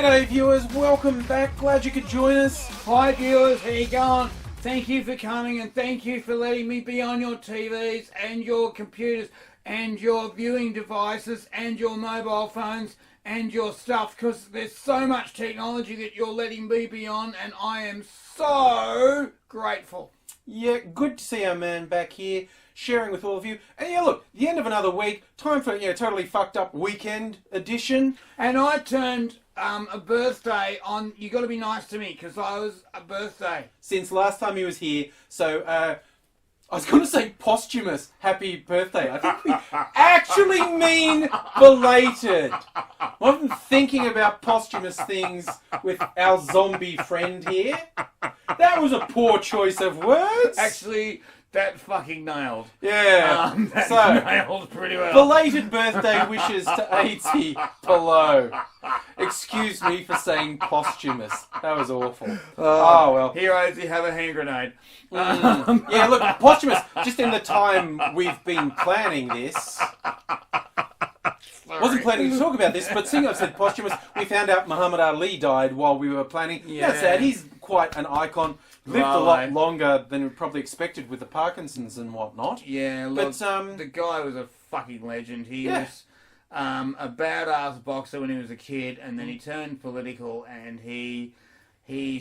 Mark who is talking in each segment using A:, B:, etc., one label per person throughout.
A: G'day viewers, welcome back, glad you could join us.
B: Hi viewers, how you going? Thank you for coming and thank you for letting me be on your TVs and your computers and your viewing devices and your mobile phones and your stuff, because there's so much technology that you're letting me be on, and I am so grateful.
A: Yeah, good to see our man back here, sharing with all of you. And yeah, look, the end of another week, time for totally fucked up weekend edition.
B: And I turned a birthday on, you got to be nice to me, because I was a birthday.
A: Since last time he was here, so I was going to say posthumous happy birthday. I think we actually mean belated. I wasn't thinking about posthumous things with our zombie friend here. That was a poor choice of words.
B: Actually, that fucking nailed.
A: Yeah.
B: That nailed pretty well.
A: Belated birthday wishes to AIDzee below. Excuse me for saying posthumous. That was awful. Oh well.
B: Here, AIDzee, have a hand grenade.
A: Yeah, look, posthumous. Just in the time we've been planning this. Wasn't planning to talk about this, but seeing I've said posthumous, we found out Muhammad Ali died while we were planning.
B: Yeah.
A: That's sad. He's quite an icon. Lived a lot longer than we probably expected with the Parkinson's and whatnot.
B: Yeah, look,
A: but
B: the guy was a fucking legend. He was a badass boxer when he was a kid, and then he turned political, and he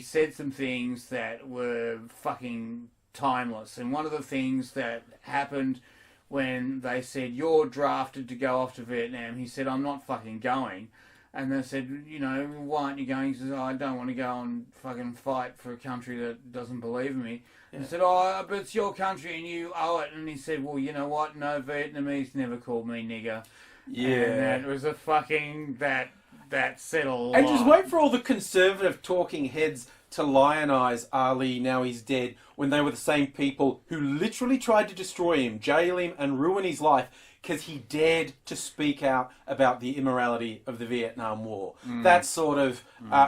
B: said some things that were fucking timeless. And one of the things that happened when they said, you're drafted to go off to Vietnam, he said, I'm not fucking going. And they said, why aren't you going? He says, I don't want to go and fucking fight for a country that doesn't believe in me. Yeah. And I said, oh, but it's your country and you owe it. And he said, well, you know what? No Vietnamese never called me nigger.
A: Yeah.
B: And that was a fucking, that said a lot.
A: And just wait for all the conservative talking heads to lionize Ali, now he's dead, when they were the same people who literally tried to destroy him, jail him, and ruin his life because he dared to speak out about the immorality of the Vietnam War. That sort of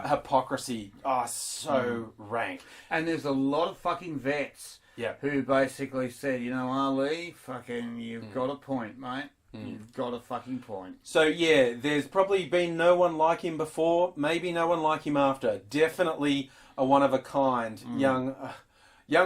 A: hypocrisy, so rank.
B: And there's a lot of fucking vets who basically said, Ali, fucking, you've got a point, mate. You've got a fucking point.
A: So yeah, there's probably been no one like him before, maybe no one like him after. Definitely a one-of-a-kind young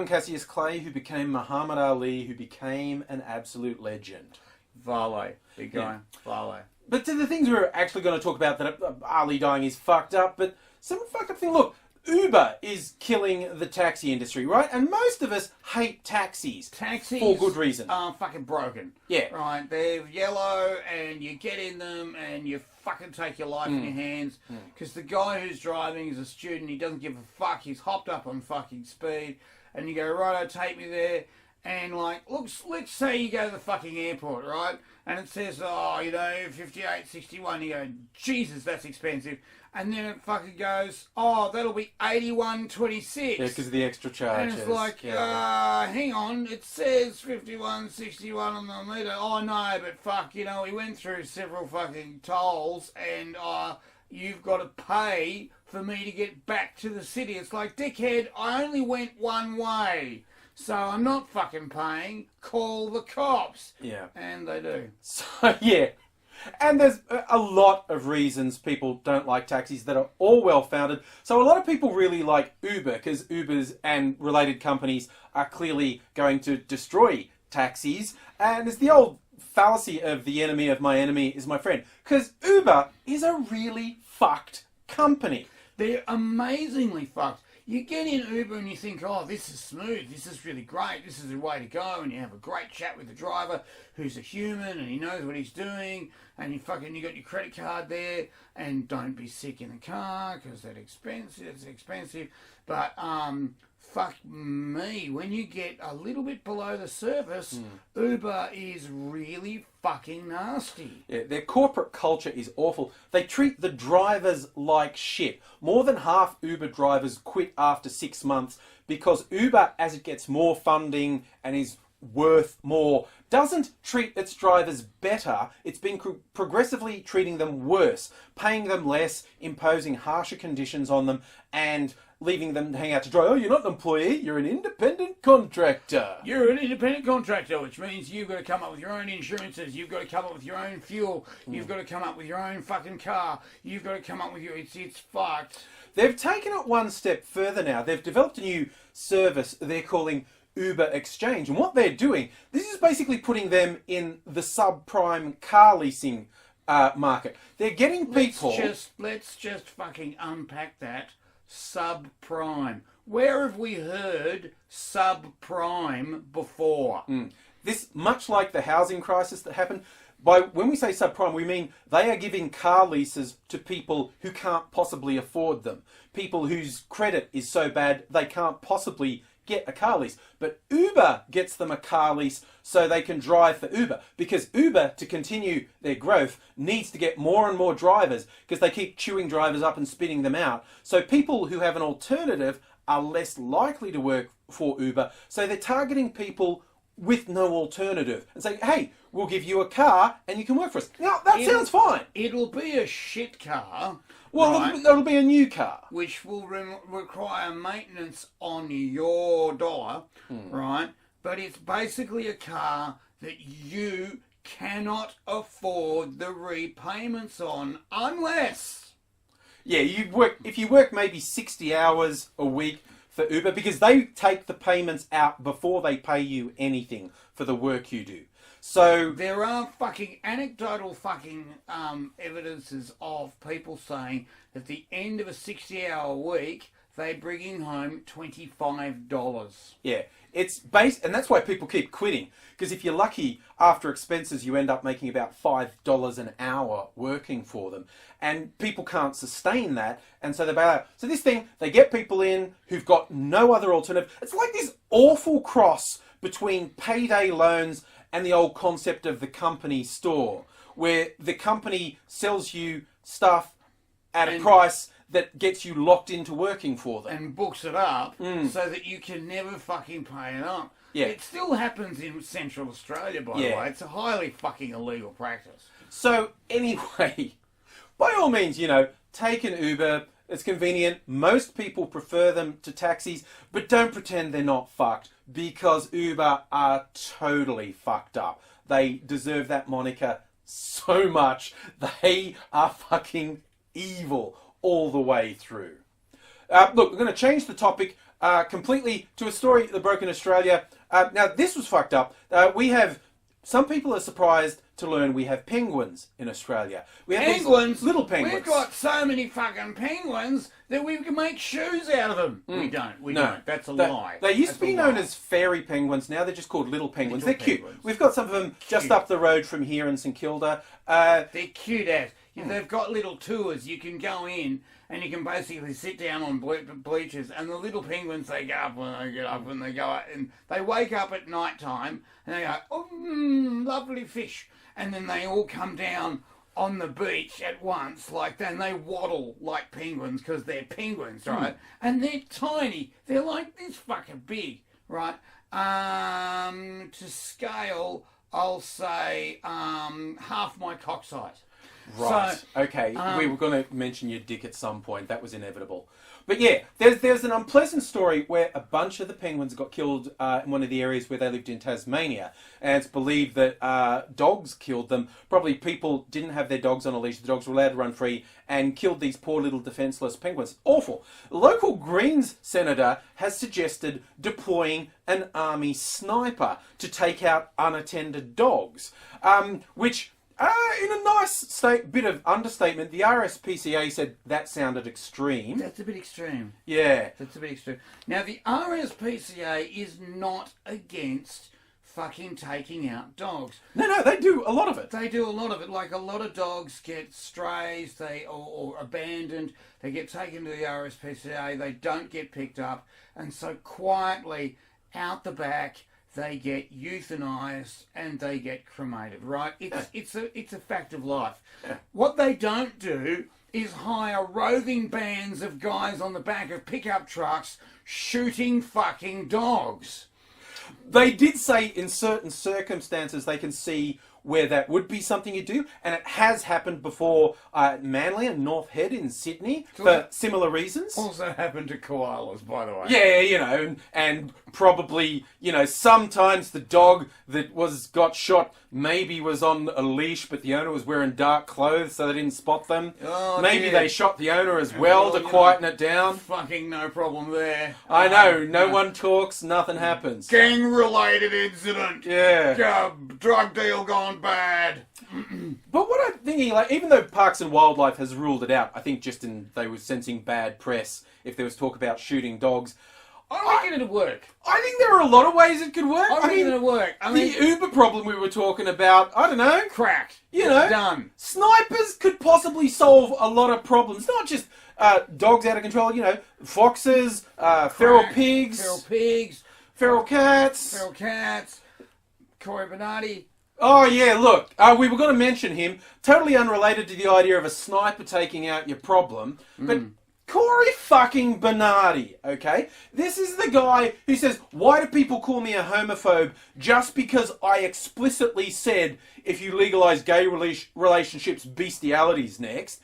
A: Cassius Clay who became Muhammad Ali, who became an absolute legend.
B: Varley, big guy, Varley.
A: But to the things we're actually going to talk about, that Ali dying is fucked up, but some fucked up thing, look, Uber is killing the taxi industry, right? And most of us hate taxis.
B: Taxis
A: for good reason.
B: Are fucking broken.
A: Yeah.
B: Right, they're yellow and you get in them and you fucking take your life in your hands. Because the guy who's driving is a student, he doesn't give a fuck, he's hopped up on fucking speed. And you go, righto, take me there. And like, look, let's say you go to the fucking airport, right? And it says, 58.61. You go, Jesus, that's expensive. And then it fucking goes, that'll be 81.26.
A: Yeah, because of the extra charges.
B: And it's like, hang on, it says 51.61 on the meter. Oh no, but fuck, we went through several fucking tolls, and you've got to pay for me to get back to the city. It's like, dickhead, I only went one way. So I'm not fucking paying. Call the cops. Yeah. And they do.
A: So, yeah. And there's a lot of reasons people don't like taxis that are all well-founded. So a lot of people really like Uber, because Ubers and related companies are clearly going to destroy taxis. And it's the old fallacy of the enemy of my enemy is my friend. Because Uber is a really fucked company.
B: They're amazingly fucked. You get in Uber and you think, this is smooth, this is really great, this is the way to go, and you have a great chat with the driver who's a human and he knows what he's doing, and you got your credit card there, and don't be sick in the car because it's expensive. But fuck me, when you get a little bit below the surface, Uber is really fucking nasty.
A: Yeah, their corporate culture is awful. They treat the drivers like shit. More than half Uber drivers quit after 6 months because Uber, as it gets more funding and is worth more, doesn't treat its drivers better. It's been progressively treating them worse, paying them less, imposing harsher conditions on them, and leaving them to hang out to dry. Oh, you're not an employee, you're an independent contractor.
B: You're an independent contractor, which means you've got to come up with your own insurances, you've got to come up with your own fuel, you've got to come up with your own fucking car, you've got to come up with your... It's fucked.
A: They've taken it one step further now. They've developed a new service they're calling Uber Exchange. And what they're doing, this is basically putting them in the subprime car leasing market. They're getting people...
B: Let's just fucking unpack that. Subprime. Where have we heard subprime before?
A: This, much like the housing crisis that happened, when we say subprime, we mean they are giving car leases to people who can't possibly afford them. People whose credit is so bad they can't possibly get a car lease. But Uber gets them a car lease so they can drive for Uber. Because Uber, to continue their growth, needs to get more and more drivers because they keep chewing drivers up and spitting them out. So people who have an alternative are less likely to work for Uber. So they're targeting people with no alternative and saying, hey, we'll give you a car and you can work for us. Now, that sounds fine.
B: It'll be a shit car.
A: Well,
B: right,
A: it'll be a new car.
B: Which will require maintenance on your dollar, right? But it's basically a car that you cannot afford the repayments on unless...
A: Yeah, if you work maybe 60 hours a week for Uber, because they take the payments out before they pay you anything for the work you do. So
B: there are fucking anecdotal fucking evidences of people saying that at the end of a 60-hour week, they're bringing home $25.
A: Yeah, it's based, and that's why people keep quitting. Because if you're lucky, after expenses, you end up making about $5 an hour working for them. And people can't sustain that, and so they bail out. So this thing, they get people in who've got no other alternative. It's like this awful cross between payday loans and the old concept of the company store, where the company sells you stuff at a price that gets you locked into working for them.
B: And books it up so that you can never fucking pay it up.
A: Yeah.
B: It still happens in Central Australia, by the way. It's a highly fucking illegal practice.
A: So anyway, by all means, take an Uber. It's convenient. Most people prefer them to taxis, but don't pretend they're not fucked, because Uber are totally fucked up. They deserve that moniker so much. They are fucking evil all the way through. Look, we're going to change the topic completely to a story that broke in Australia. Now, this was fucked up. Some people are surprised to learn we have penguins in Australia. We have
B: penguins?
A: Little penguins.
B: We've got so many fucking penguins that we can make shoes out of them. We don't. We don't. That's a lie.
A: They used to be known as fairy penguins. Now they're just called little penguins. They're cute. We've got some of them just up the road from here in St Kilda.
B: They're cute as. They've got little tours. You can go in and you can basically sit down on bleachers, and the little penguins, they get up when they get up and they go out, and they wake up at night time and they go, oh, lovely fish. And then they all come down on the beach at once, and they waddle like penguins because they're penguins, right? And they're tiny. They're like this fucking big, right? To scale, I'll say half my cock size.
A: Right. So, okay. We were going to mention your dick at some point. That was inevitable. But yeah, there's an unpleasant story where a bunch of the penguins got killed in one of the areas where they lived in Tasmania. And it's believed that dogs killed them. Probably people didn't have their dogs on a leash. The dogs were allowed to run free and killed these poor little defenceless penguins. Awful. The local Greens senator has suggested deploying an army sniper to take out unattended dogs, which... in a nice bit of understatement, the RSPCA said that sounded extreme.
B: That's a bit extreme.
A: Yeah.
B: That's a bit extreme. Now, the RSPCA is not against fucking taking out dogs.
A: No, they do a lot of it.
B: They do a lot of it. Like, a lot of dogs get strays or abandoned. They get taken to the RSPCA. They don't get picked up. And so quietly, out the back... they get euthanized and they get cremated, right? It's a fact of life. What they don't do is hire roving bands of guys on the back of pickup trucks shooting fucking dogs.
A: They did say in certain circumstances they can see where that would be something you do, and it has happened before at Manly and North Head in Sydney for similar reasons.
B: Also happened to koalas, by the way.
A: Yeah, and probably, sometimes the dog that got shot maybe was on a leash, but the owner was wearing dark clothes so they didn't spot them.
B: Oh,
A: maybe they shot the owner as well to quieten it down.
B: Fucking no problem there.
A: I know, no one talks, nothing happens.
B: Gang-related incident.
A: Yeah.
B: Drug deal gone bad.
A: But what I'm thinking, even though Parks and Wildlife has ruled it out, I think they were sensing bad press if there was talk about shooting dogs.
B: I reckon it'd work.
A: I think there are a lot of ways it could work.
B: I reckon it'd work.
A: The Uber problem we were talking about, I don't know.
B: Cracked.
A: Done. Snipers could possibly solve a lot of problems. Not just dogs out of control, foxes, feral pigs. Feral cats.
B: Cory Bernardi.
A: Oh, yeah, look, we were going to mention him. Totally unrelated to the idea of a sniper taking out your problem. But Cory fucking Bernadi, okay? This is the guy who says, why do people call me a homophobe just because I explicitly said if you legalise gay relationships, bestiality's next?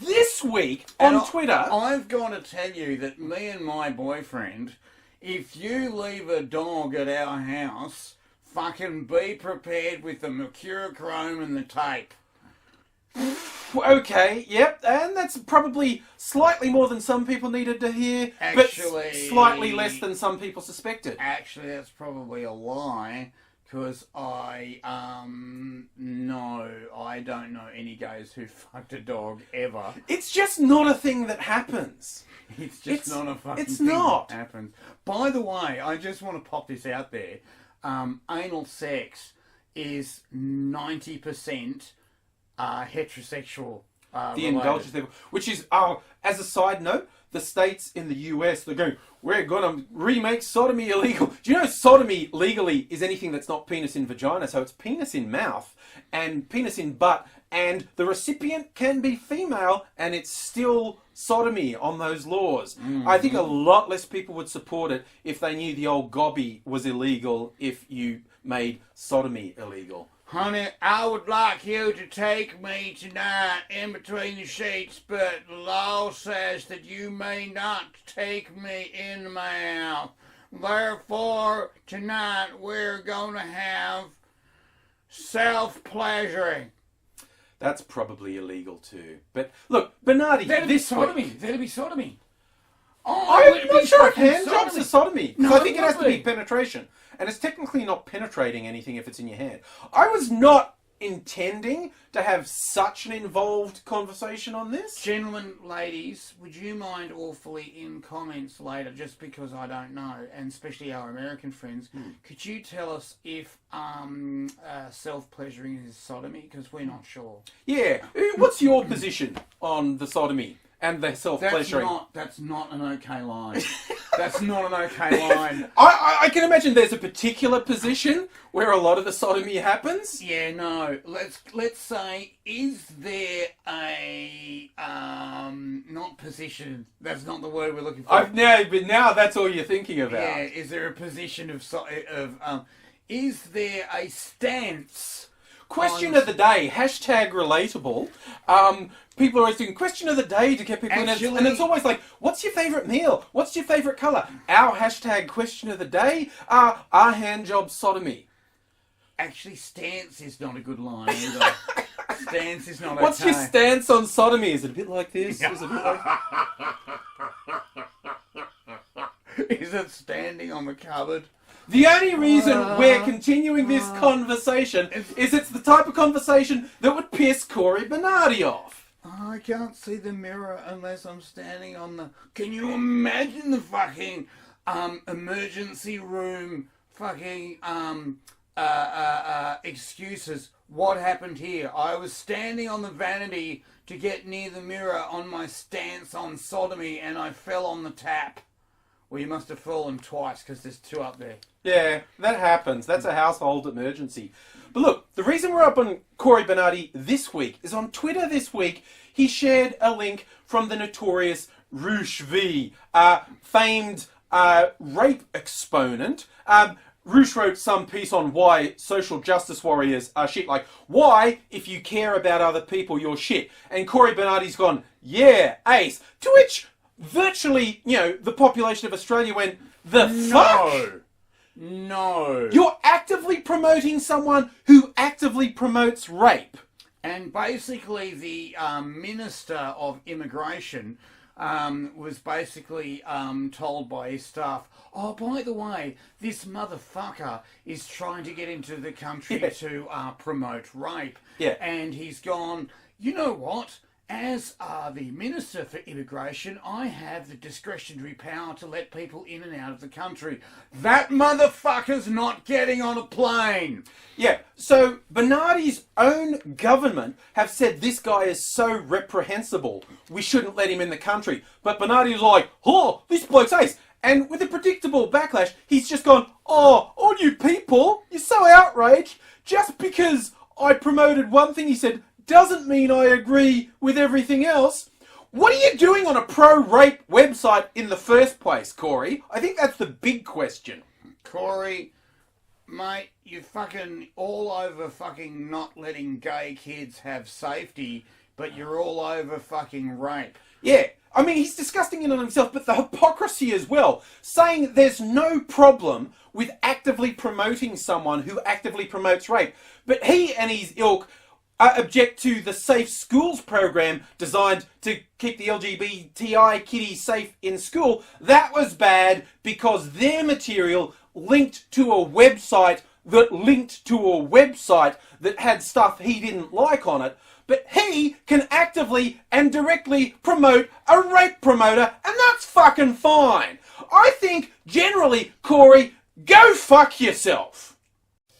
A: This week on Twitter...
B: I've got to tell you that me and my boyfriend, if you leave a dog at our house... Fucking be prepared with the mercurochrome and the tape.
A: Okay, yep, and that's probably slightly more than some people needed to hear, but slightly less than some people suspected.
B: Actually, that's probably a lie, because I don't know any gays who fucked a dog ever.
A: It's just not a thing that happens.
B: It's not a fucking
A: thing
B: that happens. By the way, I just want to pop this out there. Anal sex is 90% heterosexual.
A: The indulgence level, which is, as a side note, the states in the US, they're going, we're going to remake sodomy illegal. Do you know sodomy legally is anything that's not penis in vagina? So it's penis in mouth and penis in butt, and the recipient can be female, and it's still sodomy on those laws. I think a lot less people would support it if they knew the old gobby was illegal if you made sodomy illegal.
B: Honey, I would like you to take me tonight in between the sheets, but the law says that you may not take me in the mouth. Therefore, tonight we're going to have self-pleasuring.
A: That's probably illegal too. But look, Bernardi,
B: That'd be sodomy. Oh,
A: I'm not sure if hand jobs are sodomy.
B: No,
A: I think it has to be penetration. And it's technically not penetrating anything if it's in your hand. I was not intending to have such an involved conversation on this.
B: Gentlemen, ladies, would you mind awfully in comments later, just because I don't know, and especially our American friends, could you tell us if self-pleasuring is sodomy? Because we're not sure.
A: Yeah. What's your position on the sodomy and the self-pleasuring?
B: That's not an okay line. That's not an okay line.
A: I can imagine there's a particular position where a lot of the sodomy happens.
B: Yeah, no. Let's say, is there a not position? That's not the word we're looking for.
A: But now that's all you're thinking about.
B: Yeah. Is there a position is there a stance?
A: Question of the day, #relatable. People are always doing question of the day to get people in, and it's always like, what's your favourite meal? What's your favourite colour? Our question of the day, our hand job sodomy.
B: Actually, stance is not a good line either. Stance is not okay.
A: What's your stance on sodomy? Is it a bit like this? Is it a bit like...
B: Is it standing on the cupboard?
A: The only reason we're continuing this conversation is it's the type of conversation that would piss Cory Bernardi off.
B: I can't see the mirror unless I'm standing on the... Can you imagine the fucking emergency room fucking excuses? What happened here? I was standing on the vanity to get near the mirror on my stance on sodomy, and I fell on the tap. Well, you must have fallen twice because there's two up there.
A: Yeah, that happens. That's a household emergency. But look, the reason we're up on Cory Bernardi this week is on Twitter this week, he shared a link from the notorious Roosh V, famed rape exponent, Roosh wrote some piece on why social justice warriors are shit. Like, why, if you care about other people, you're shit. And Cory Bernardi's gone, yeah, ace. To which virtually, the population of Australia went, the fuck?
B: No.
A: You're actively promoting someone who actively promotes rape.
B: And basically the Minister of Immigration was basically told by his staff, oh, by the way, this motherfucker is trying to get into the country to promote rape.
A: Yeah.
B: And he's gone, you know what? As the Minister for Immigration, I have the discretionary power to let people in and out of the country. That motherfucker's not getting on a plane.
A: Yeah, so Bernardi's own government have said this guy is so reprehensible, we shouldn't let him in the country. But Bernardi's like, oh, this bloke's ace. And with a predictable backlash, he's just gone, oh, all you people, you're so outraged. Just because I promoted one thing, he said, doesn't mean I agree with everything else. What are you doing on a pro-rape website in the first place, Cory? I think that's the big question.
B: Cory, mate, you fucking all over fucking not letting gay kids have safety, but you're all over fucking rape.
A: Yeah, I mean, he's disgusting in on himself, but the hypocrisy as well. Saying there's no problem with actively promoting someone who actively promotes rape. But he and his ilk object to the Safe Schools program designed to keep the LGBTI kiddies safe in school. That was bad because their material linked to a website that had stuff he didn't like on it. But he can actively and directly promote a rape promoter, and that's fucking fine. I think, generally, Cory, go fuck yourself.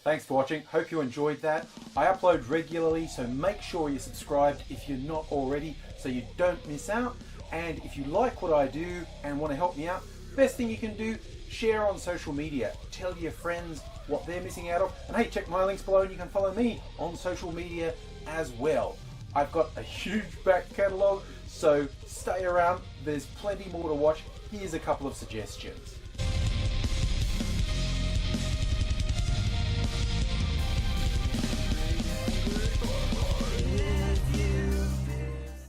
A: Thanks for watching. Hope you enjoyed that. I upload regularly, so make sure you're subscribed if you're not already, so you don't miss out. And if you like what I do and want to help me out, best thing you can do, share on social media. Tell your friends what they're missing out of. And hey, check my links below and you can follow me on social media as well. I've got a huge back catalogue, so stay around. There's plenty more to watch. Here's a couple of suggestions.